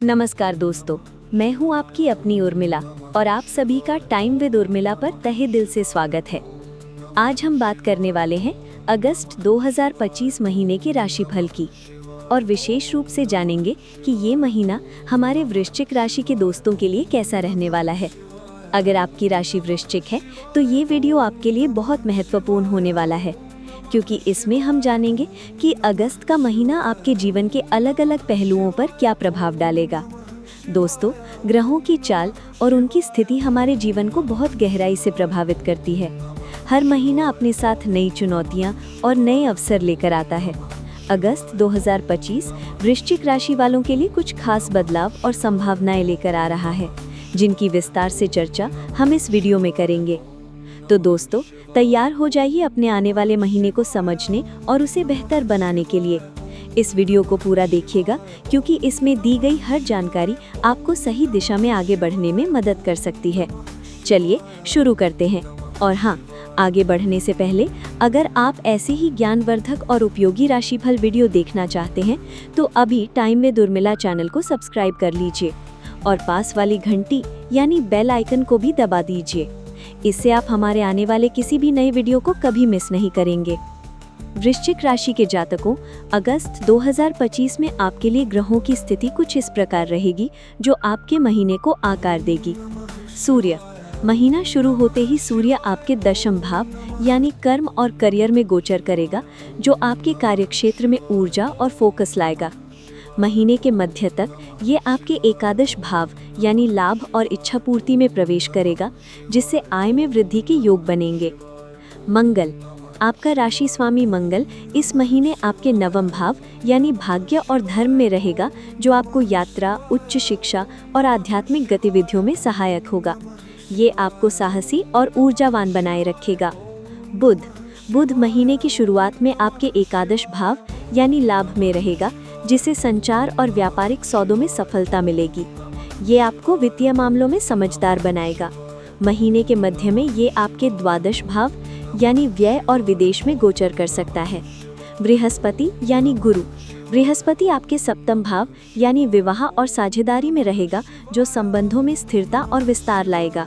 नमस्कार दोस्तों, मैं हूं आपकी अपनी उर्मिला और आप सभी का टाइम विद उर्मिला पर तहे दिल से स्वागत है। आज हम बात करने वाले हैं अगस्त 2025 महीने के राशिफल की और विशेष रूप से जानेंगे कि ये महीना हमारे वृश्चिक राशि के दोस्तों के लिए कैसा रहने वाला है। अगर आपकी राशि वृश्चिक है तो ये वीडियो आपके लिए बहुत महत्वपूर्ण होने वाला है, क्योंकि इसमें हम जानेंगे कि अगस्त का महीना आपके जीवन के अलग अलग पहलुओं पर क्या प्रभाव डालेगा। दोस्तों, ग्रहों की चाल और उनकी स्थिति हमारे जीवन को बहुत गहराई से प्रभावित करती है। हर महीना अपने साथ नई चुनौतियां और नए अवसर लेकर आता है। अगस्त 2025 वृश्चिक राशि वालों के लिए कुछ खास बदलाव और संभावनाएं लेकर आ रहा है, जिनकी विस्तार से चर्चा हम इस वीडियो में करेंगे। तो दोस्तों, तैयार हो जाइए अपने आने वाले महीने को समझने और उसे बेहतर बनाने के लिए। इस वीडियो को पूरा देखिएगा, क्योंकि इसमें दी गई हर जानकारी आपको सही दिशा में आगे बढ़ने में मदद कर सकती है। चलिए शुरू करते हैं। और हाँ, आगे बढ़ने से पहले अगर आप ऐसे ही ज्ञानवर्धक और उपयोगी राशिफल वीडियो देखना चाहते हैं तो अभी टाइम विद उर्मिला चैनल को सब्सक्राइब कर लीजिए और पास वाली घंटी यानी बेल आइकन को भी दबा दीजिए। इससे आप हमारे आने वाले किसी भी नए वीडियो को कभी मिस नहीं करेंगे। वृश्चिक राशि के जातकों, अगस्त 2025 में आपके लिए ग्रहों की स्थिति कुछ इस प्रकार रहेगी जो आपके महीने को आकार देगी। सूर्य, महीना शुरू होते ही सूर्य आपके दशम भाव यानी कर्म और करियर में गोचर करेगा, जो आपके कार्यक्षेत्र में ऊर्जा और फोकस लाएगा। महीने के मध्य तक ये आपके एकादश भाव यानी लाभ और इच्छा पूर्ति में प्रवेश करेगा, जिससे आय में वृद्धि के योग बनेंगे। मंगल, आपका राशि स्वामी मंगल इस महीने आपके नवम भाव यानी भाग्य और धर्म में रहेगा, जो आपको यात्रा, उच्च शिक्षा और आध्यात्मिक गतिविधियों में सहायक होगा। ये आपको साहसी और ऊर्जावान बनाए रखेगा। बुध महीने की शुरुआत में आपके एकादश भाव यानी लाभ में रहेगा, जिससे संचार और व्यापारिक सौदों में सफलता मिलेगी। ये आपको वित्तीय मामलों में समझदार बनाएगा। महीने के मध्य में ये आपके द्वादश भाव यानी व्यय और विदेश में गोचर कर सकता है। बृहस्पति यानी गुरु, बृहस्पति आपके सप्तम भाव यानी विवाह और साझेदारी में रहेगा, जो संबंधों में स्थिरता और विस्तार लाएगा।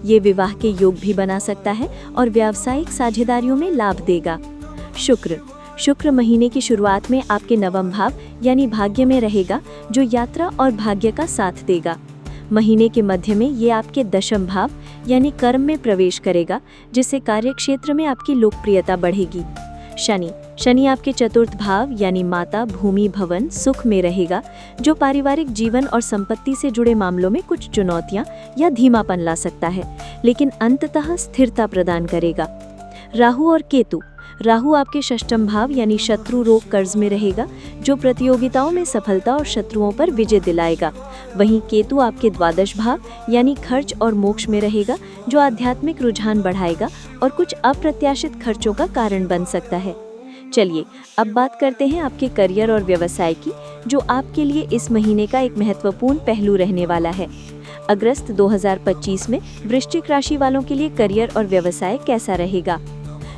ये विवाह के योग भी बना सकता है और व्यावसायिक साझेदारियों में लाभ देगा। शुक्र महीने की शुरुआत में आपके नवम भाव यानी भाग्य में रहेगा, जो यात्रा और भाग्य का साथ देगा। महीने के मध्य में ये आपके दशम भाव यानी कर्म में प्रवेश करेगा, जिससे कार्यक्षेत्र में आपकी लोकप्रियता बढ़ेगी। शनि आपके चतुर्थ भाव यानी माता, भूमि, भवन, सुख में रहेगा, जो पारिवारिक जीवन और संपत्ति से जुड़े मामलों में कुछ चुनौतियां या धीमापन ला सकता है, लेकिन अंततः स्थिरता प्रदान करेगा। राहु और केतु, राहु आपके षष्ठम भाव यानी शत्रु रोग कर्ज में रहेगा, जो प्रतियोगिताओं में सफलता और शत्रुओं पर विजय दिलाएगा। वहीं केतु आपके द्वादश भाव यानी खर्च और मोक्ष में रहेगा, जो आध्यात्मिक रुझान बढ़ाएगा और कुछ अप्रत्याशित खर्चों का कारण बन सकता है। चलिए अब बात करते हैं आपके करियर और व्यवसाय की, जो आपके लिए इस महीने का एक महत्वपूर्ण पहलू रहने वाला है। अगस्त 2025 में वृश्चिक राशि वालों के लिए करियर और व्यवसाय कैसा रहेगा।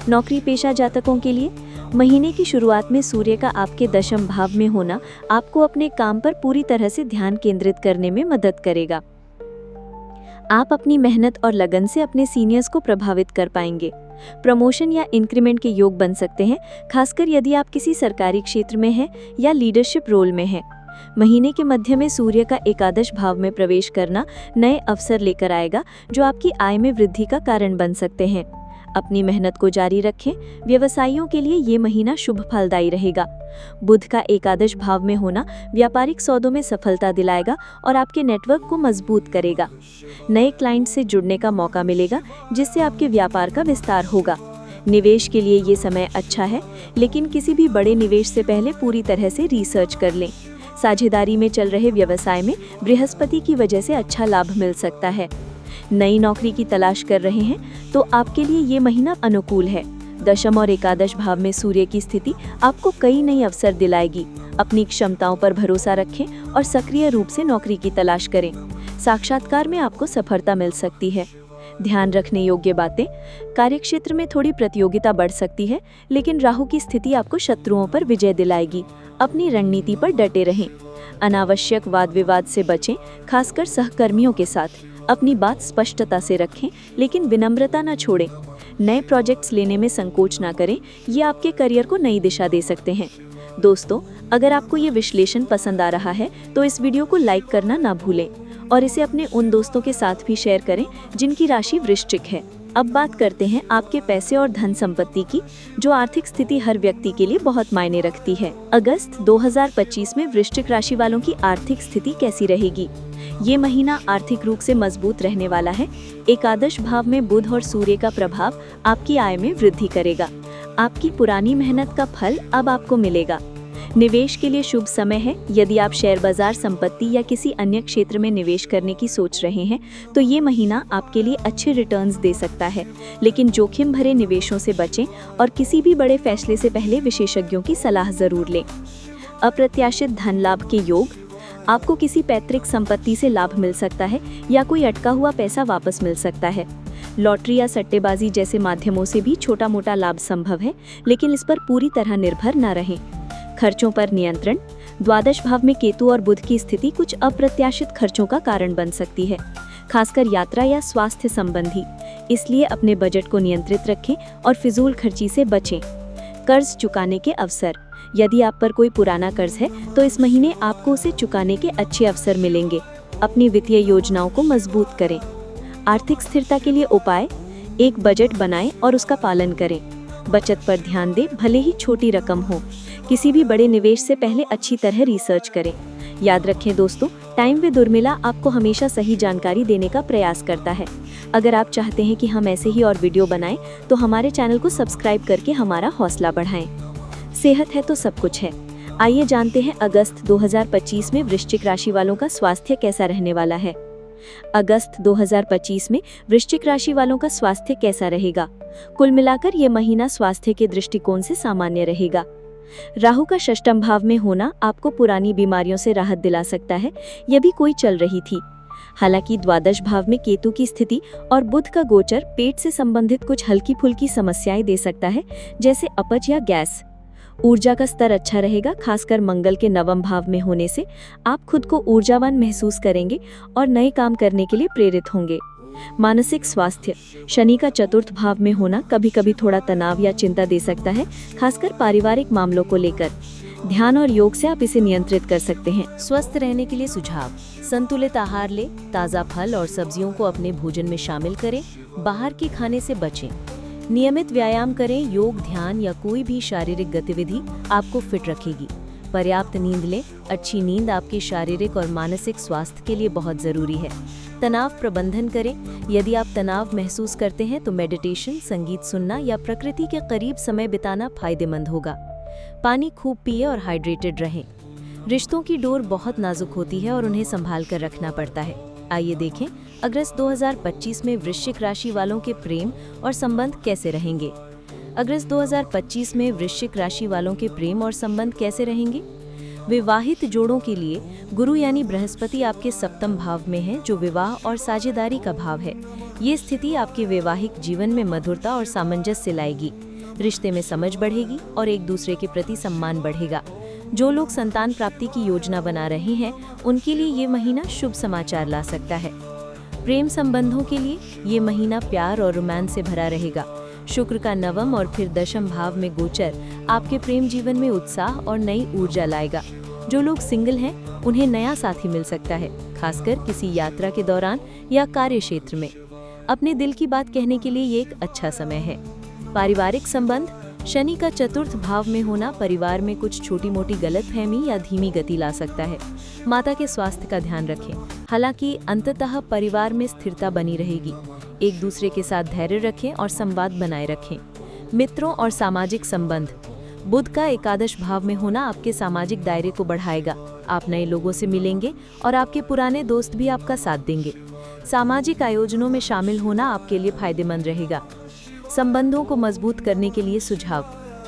नौकरी पेशा जातकों के लिए महीने की शुरुआत में सूर्य का आपके दशम भाव में होना आपको अपने काम पर पूरी तरह से ध्यान केंद्रित करने में मदद करेगा। आप अपनी मेहनत और लगन से अपने सीनियर्स को प्रभावित कर पाएंगे। प्रमोशन या इंक्रीमेंट के योग बन सकते हैं, खासकर यदि आप किसी सरकारी क्षेत्र में हैं या लीडरशिप रोल में हैं। महीने के मध्य में सूर्य का एकादश भाव में प्रवेश करना नए अवसर लेकर आएगा, जो आपकी आय में वृद्धि का कारण बन सकते हैं। अपनी मेहनत को जारी रखें। व्यवसायियों के लिए ये महीना शुभ फलदायी रहेगा। बुध का एकादश भाव में होना व्यापारिक सौदों में सफलता दिलाएगा और आपके नेटवर्क को मजबूत करेगा। नए क्लाइंट से जुड़ने का मौका मिलेगा, जिससे आपके व्यापार का विस्तार होगा। निवेश के लिए ये समय अच्छा है, लेकिन किसी भी बड़े निवेश से पहले पूरी तरह से रिसर्च कर लें। साझेदारी में चल रहे व्यवसाय में बृहस्पति की वजह से अच्छा लाभ मिल सकता है। नई नौकरी की तलाश कर रहे हैं तो आपके लिए ये महीना अनुकूल है। दशम और एकादश भाव में सूर्य की स्थिति आपको कई नए अवसर दिलाएगी। अपनी क्षमताओं पर भरोसा रखें और सक्रिय रूप से नौकरी की तलाश करें। साक्षात्कार में आपको सफलता मिल सकती है। ध्यान रखने योग्य बातें, कार्यक्षेत्र में थोड़ी प्रतियोगिता बढ़ सकती है, लेकिन राहु की स्थिति आपको शत्रुओं पर विजय दिलाएगी। अपनी रणनीति पर डटे रहें। अनावश्यक वाद विवाद से बचें, खासकर सहकर्मियों के साथ। अपनी बात स्पष्टता से रखें, लेकिन विनम्रता न छोड़ें। नए प्रोजेक्ट्स लेने में संकोच ना करें, ये आपके करियर को नई दिशा दे सकते हैं। दोस्तों, अगर आपको ये विश्लेषण पसंद आ रहा है तो इस वीडियो को लाइक करना ना भूलें और इसे अपने उन दोस्तों के साथ भी शेयर करें जिनकी राशि वृश्चिक है। अब बात करते हैं आपके पैसे और धन संपत्ति की, जो आर्थिक स्थिति हर व्यक्ति के लिए बहुत मायने रखती है। अगस्त 2025 में वृश्चिक राशि वालों की आर्थिक स्थिति कैसी रहेगी? ये महीना आर्थिक रूप से मजबूत रहने वाला है। एकादश भाव में बुध और सूर्य का प्रभाव आपकी आय में वृद्धि करेगा। आपकी पुरानी मेहनत का फल अब आपको मिलेगा। निवेश के लिए शुभ समय है। यदि आप शेयर बाजार, संपत्ति या किसी अन्य क्षेत्र में निवेश करने की सोच रहे हैं तो ये महीना आपके लिए अच्छे रिटर्न्स दे सकता है, लेकिन जोखिम भरे निवेशों से बचें और किसी भी बड़े फैसले से पहले विशेषज्ञों की सलाह जरूर लें। अप्रत्याशित धन लाभ के योग, आपको किसी पैतृक संपत्ति से लाभ मिल सकता है या कोई अटका हुआ पैसा वापस मिल सकता है। लॉटरी या सट्टेबाजी जैसे माध्यमों से भी छोटा मोटा लाभ संभव है, लेकिन इस पर पूरी तरह निर्भर न रहें। खर्चों पर नियंत्रण, द्वादश भाव में केतु और बुध की स्थिति कुछ अप्रत्याशित खर्चों का कारण बन सकती है, खासकर यात्रा या स्वास्थ्य संबंधी। इसलिए अपने बजट को नियंत्रित रखें और फिजूल खर्ची से बचें। कर्ज चुकाने के अवसर, यदि आप पर कोई पुराना कर्ज है तो इस महीने आपको उसे चुकाने के अच्छे अवसर मिलेंगे। अपनी वित्तीय योजनाओं को मजबूत करें। आर्थिक स्थिरता के लिए उपाय, एक बजट बनाएं और उसका पालन करें। बचत पर ध्यान दें, भले ही छोटी रकम हो। किसी भी बड़े निवेश से पहले अच्छी तरह रिसर्च करें। याद रखें दोस्तों, टाइम विद उर्मिला आपको हमेशा सही जानकारी देने का प्रयास करता है। अगर आप चाहते हैं कि हम ऐसे ही और वीडियो बनाएं तो हमारे चैनल को सब्सक्राइब करके हमारा हौसला बढ़ाएं। सेहत है तो सब कुछ है। आइए जानते हैं अगस्त 2025 में वृश्चिक राशि वालों का स्वास्थ्य कैसा रहने वाला है। अगस्त 2025 में वृश्चिक राशि वालों का स्वास्थ्य कैसा रहेगा? कुल मिलाकर ये महीना स्वास्थ्य के दृष्टिकोण से सामान्य रहेगा। राहु का षष्ठम भाव में होना आपको पुरानी बीमारियों से राहत दिला सकता है, यह भी कोई चल रही थी। हालांकि द्वादश भाव में केतु की स्थिति और बुध का गोचर पेट से संबंधित कुछ हल्की फुल्की समस्याएं दे सकता है, जैसे अपच या गैस। ऊर्जा का स्तर अच्छा रहेगा, खासकर मंगल के नवम भाव में होने से आप खुद को ऊर्जावान महसूस करेंगे और नए काम करने के लिए प्रेरित होंगे। मानसिक स्वास्थ्य, शनि का चतुर्थ भाव में होना कभी कभी थोड़ा तनाव या चिंता दे सकता है, खासकर पारिवारिक मामलों को लेकर। ध्यान और योग से आप इसे नियंत्रित कर सकते हैं। स्वस्थ रहने के लिए सुझाव, संतुलित आहार ले, ताज़ा फल और सब्जियों को अपने भोजन में शामिल करें, बाहर के खाने से बचें। नियमित व्यायाम करें, योग, ध्यान या कोई भी शारीरिक गतिविधि आपको फिट रखेगी। पर्याप्त नींद लें, अच्छी नींद आपके शारीरिक और मानसिक स्वास्थ्य के लिए बहुत जरूरी है। तनाव प्रबंधन करें, यदि आप तनाव महसूस करते हैं तो मेडिटेशन, संगीत सुनना या प्रकृति के करीब समय बिताना फायदेमंद होगा। पानी खूब पिए और हाइड्रेटेड रहें। रिश्तों की डोर बहुत नाजुक होती है और उन्हें संभाल कर रखना पड़ता है। आइए देखें अगस्त 2025 में वृश्चिक राशि वालों के प्रेम और संबंध कैसे रहेंगे। अगस्त 2025 में वृश्चिक राशि वालों के प्रेम और संबंध कैसे रहेंगे? विवाहित जोड़ों के लिए गुरु यानी बृहस्पति आपके सप्तम भाव में है, जो विवाह और साझेदारी का भाव है। ये स्थिति आपके वैवाहिक जीवन में मधुरता और सामंजस्य लाएगी। रिश्ते में समझ बढ़ेगी और एक दूसरे के प्रति सम्मान बढ़ेगा। जो लोग संतान प्राप्ति की योजना बना रहे हैं उनके लिए ये महीना शुभ समाचार ला सकता है। प्रेम संबंधों के लिए ये महीना प्यार और रोमांस से भरा रहेगा। शुक्र का नवम और फिर दशम भाव में गोचर आपके प्रेम जीवन में उत्साह और नई ऊर्जा लाएगा। जो लोग सिंगल हैं उन्हें नया साथी मिल सकता है, खासकर किसी यात्रा के दौरान या कार्य क्षेत्र में। अपने दिल की बात कहने के लिए ये एक अच्छा समय है। पारिवारिक संबंध, शनि का चतुर्थ भाव में होना परिवार में कुछ छोटी मोटी गलतफहमी या धीमी गति ला सकता है। माता के स्वास्थ्य का ध्यान रखें। हालांकि अंततः परिवार में स्थिरता बनी रहेगी। एक दूसरे के साथ धैर्य रखें और संवाद बनाए रखें। मित्रों और सामाजिक संबंध, बुध का एकादश भाव में होना आपके सामाजिक दायरे को बढ़ाएगा। आप नए लोगों से मिलेंगे और आपके पुराने दोस्त भी आपका साथ देंगे। सामाजिक आयोजनों में शामिल होना आपके लिए फायदेमंद रहेगा। संबंधों को मजबूत करने के लिए सुझाव,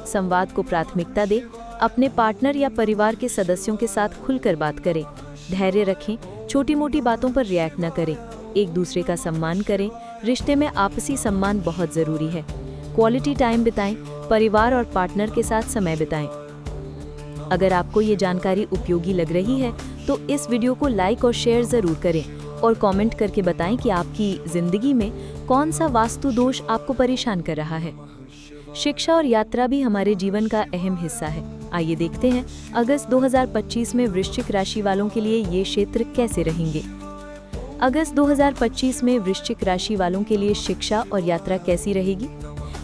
संवाद को प्राथमिकता दें। अपने पार्टनर या परिवार के सदस्यों के साथ खुलकर बात करें। धैर्य रखें, छोटी मोटी बातों पर रिएक्ट न करें। एक दूसरे का सम्मान करें। रिश्ते में आपसी सम्मान बहुत जरूरी है। क्वालिटी टाइम बिताएं, परिवार और पार्टनर के साथ समय बिताएं। अगर आपको ये जानकारी उपयोगी लग रही है तो इस वीडियो को लाइक और शेयर ज़रूर करें और कमेंट करके बताएं कि आपकी ज़िंदगी में कौन सा वास्तु दोष आपको परेशान कर रहा है। शिक्षा और यात्रा भी हमारे जीवन का अहम हिस्सा है। आइए देखते हैं अगस्त 2025 में वृश्चिक राशि वालों के लिए ये क्षेत्र कैसे रहेंगे। अगस्त 2025 में वृश्चिक राशि वालों के लिए शिक्षा और यात्रा कैसी रहेगी।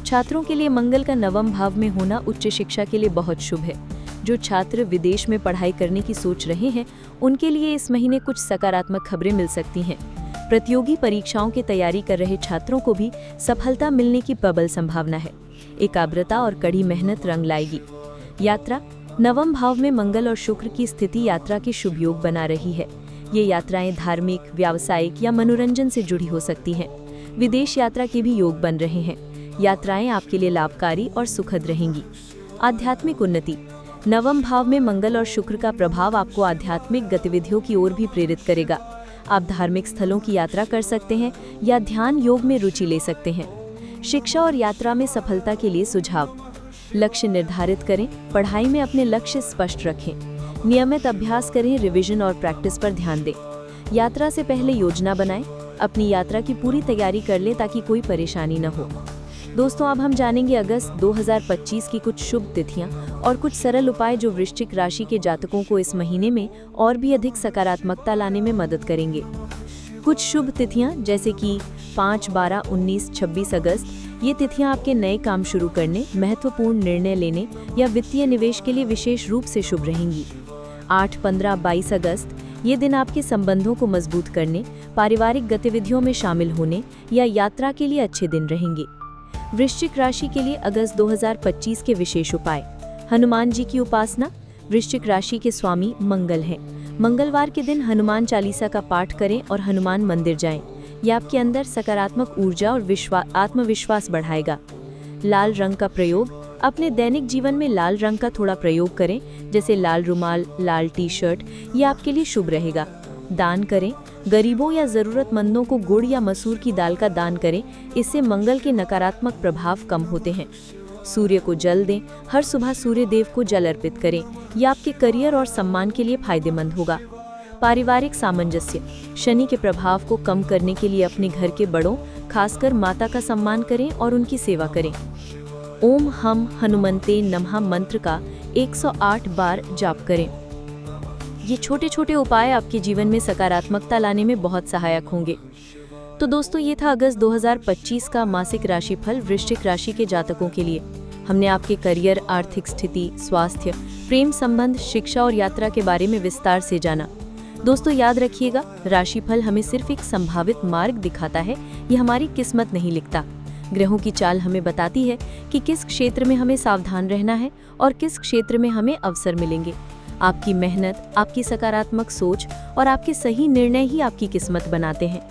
छात्रों के लिए मंगल का नवम भाव में होना उच्च शिक्षा के लिए बहुत शुभ है। जो छात्र विदेश में पढ़ाई करने की सोच रहे हैं उनके लिए इस महीने कुछ सकारात्मक खबरें मिल सकती हैं। प्रतियोगी परीक्षाओं की तैयारी कर रहे छात्रों को भी सफलता मिलने की प्रबल संभावना है। एकाग्रता और कड़ी मेहनत रंग लाएगी। यात्रा नवम भाव में मंगल और शुक्र की स्थिति यात्रा के शुभ योग बना रही है। ये यात्राएं धार्मिक, व्यावसायिक या मनोरंजन से जुड़ी हो सकती हैं। विदेश यात्रा के भी योग बन रहे हैं। यात्राएं आपके लिए लाभकारी और सुखद रहेंगी। आध्यात्मिक उन्नति नवम भाव में मंगल और शुक्र का प्रभाव आपको आध्यात्मिक गतिविधियों की ओर भी प्रेरित करेगा। आप धार्मिक स्थलों की यात्रा कर सकते हैं या ध्यान योग में रुचि ले सकते हैं। शिक्षा और यात्रा में सफलता के लिए सुझाव। लक्ष्य निर्धारित करें, पढ़ाई में अपने लक्ष्य स्पष्ट रखें। नियमित अभ्यास करें, रिवीजन और प्रैक्टिस पर ध्यान दें। यात्रा से पहले योजना बनाएं, अपनी यात्रा की पूरी तैयारी कर लें ताकि कोई परेशानी न हो। दोस्तों, अब हम जानेंगे अगस्त 2025 की कुछ शुभ तिथियां और कुछ सरल उपाय जो वृश्चिक राशि के जातकों को इस महीने में और भी अधिक सकारात्मकता लाने में मदद करेंगे। कुछ शुभ तिथियां जैसे कि 5, 12, 19, 26 अगस्त, ये तिथियां आपके नए काम शुरू करने, महत्वपूर्ण निर्णय लेने या वित्तीय निवेश के लिए विशेष रूप से शुभ रहेंगी। 8, 15, 22 अगस्त, ये दिन आपके संबंधों को मजबूत करने, पारिवारिक गतिविधियों में शामिल होने या यात्रा के लिए अच्छे दिन रहेंगे। वृश्चिक राशि के लिए अगस्त 2025 के विशेष उपाय। हनुमान जी की उपासना। वृश्चिक राशि के स्वामी मंगल हैं। मंगलवार के दिन हनुमान चालीसा का पाठ करें और हनुमान मंदिर जाएं। यह आपके अंदर सकारात्मक ऊर्जा और आत्मविश्वास बढ़ाएगा। लाल रंग का प्रयोग। अपने दैनिक जीवन में लाल रंग का थोड़ा प्रयोग करें, जैसे लाल रुमाल, लाल टी-शर्ट, ये आपके लिए शुभ रहेगा। दान करें। गरीबों या जरूरतमंदों को गुड़ या मसूर की दाल का दान करें, इससे मंगल के नकारात्मक प्रभाव कम होते हैं। सूर्य को जल दें। हर सुबह सूर्य देव को जल अर्पित करें। यह आपके करियर और सम्मान के लिए फायदेमंद होगा। पारिवारिक सामंजस्य। शनि के प्रभाव को कम करने के लिए अपने घर के बड़ों, खासकर माता का सम्मान करें और उनकी सेवा करें। ओम हम हनुमंते नमः मंत्र का 108 बार जाप करें। ये छोटे छोटे उपाय आपके जीवन में सकारात्मकता लाने में बहुत सहायक होंगे। तो दोस्तों, ये था अगस्त 2025 का मासिक राशिफल वृश्चिक राशि के जातकों के लिए। हमने आपके करियर, आर्थिक स्थिति, स्वास्थ्य, प्रेम संबंध, शिक्षा और यात्रा के बारे में विस्तार से जाना। दोस्तों, याद रखिएगा, राशिफल हमें सिर्फ एक संभावित मार्ग दिखाता है, ये हमारी किस्मत नहीं लिखता। ग्रहों की चाल हमें बताती है कि किस क्षेत्र में हमें सावधान रहना है और किस क्षेत्र में हमें अवसर मिलेंगे। आपकी मेहनत, आपकी सकारात्मक सोच और आपके सही निर्णय ही आपकी किस्मत बनाते हैं।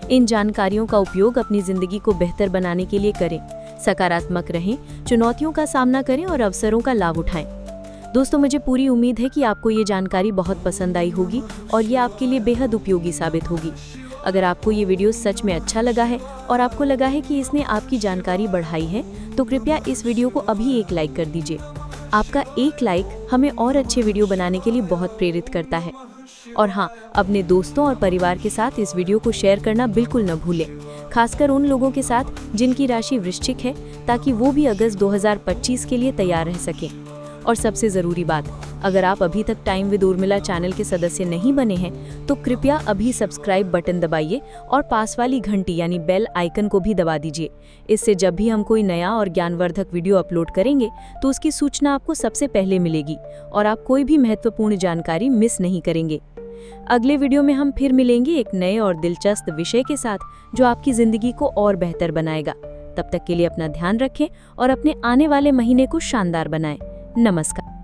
इन जानकारियों का उपयोग अपनी जिंदगी को बेहतर बनाने के लिए करें। सकारात्मक रहें, चुनौतियों का सामना करें और अवसरों का लाभ उठाएं। दोस्तों, मुझे पूरी उम्मीद है कि आपको ये जानकारी बहुत पसंद आई होगी और ये आपके लिए बेहद उपयोगी साबित होगी। अगर आपको ये वीडियो सच में अच्छा लगा है और आपको लगा है कि इसने आपकी जानकारी बढ़ाई है, तो कृपया इस वीडियो को अभी एक लाइक कर दीजिए। आपका एक लाइक हमें और अच्छे वीडियो बनाने के लिए बहुत प्रेरित करता है। और हाँ, अपने दोस्तों और परिवार के साथ इस वीडियो को शेयर करना बिल्कुल न भूलें, खासकर उन लोगों के साथ जिनकी राशि वृश्चिक है, ताकि वो भी अगस्त 2025 के लिए तैयार रह सकें। और सबसे ज़रूरी बात, अगर आप अभी तक टाइम विद उर्मिला चैनल के सदस्य नहीं बने हैं तो कृपया अभी सब्सक्राइब बटन दबाइए और पास वाली घंटी यानी बेल आइकन को भी दबा दीजिए। इससे जब भी हम कोई नया और ज्ञानवर्धक वीडियो अपलोड करेंगे तो उसकी सूचना आपको सबसे पहले मिलेगी और आप कोई भी महत्वपूर्ण जानकारी मिस नहीं करेंगे। अगले वीडियो में हम फिर मिलेंगे एक नए और दिलचस्प विषय के साथ जो आपकी ज़िंदगी को और बेहतर बनाएगा। तब तक के लिए अपना ध्यान रखें और अपने आने वाले महीने को शानदार बनाएं। नमस्कार।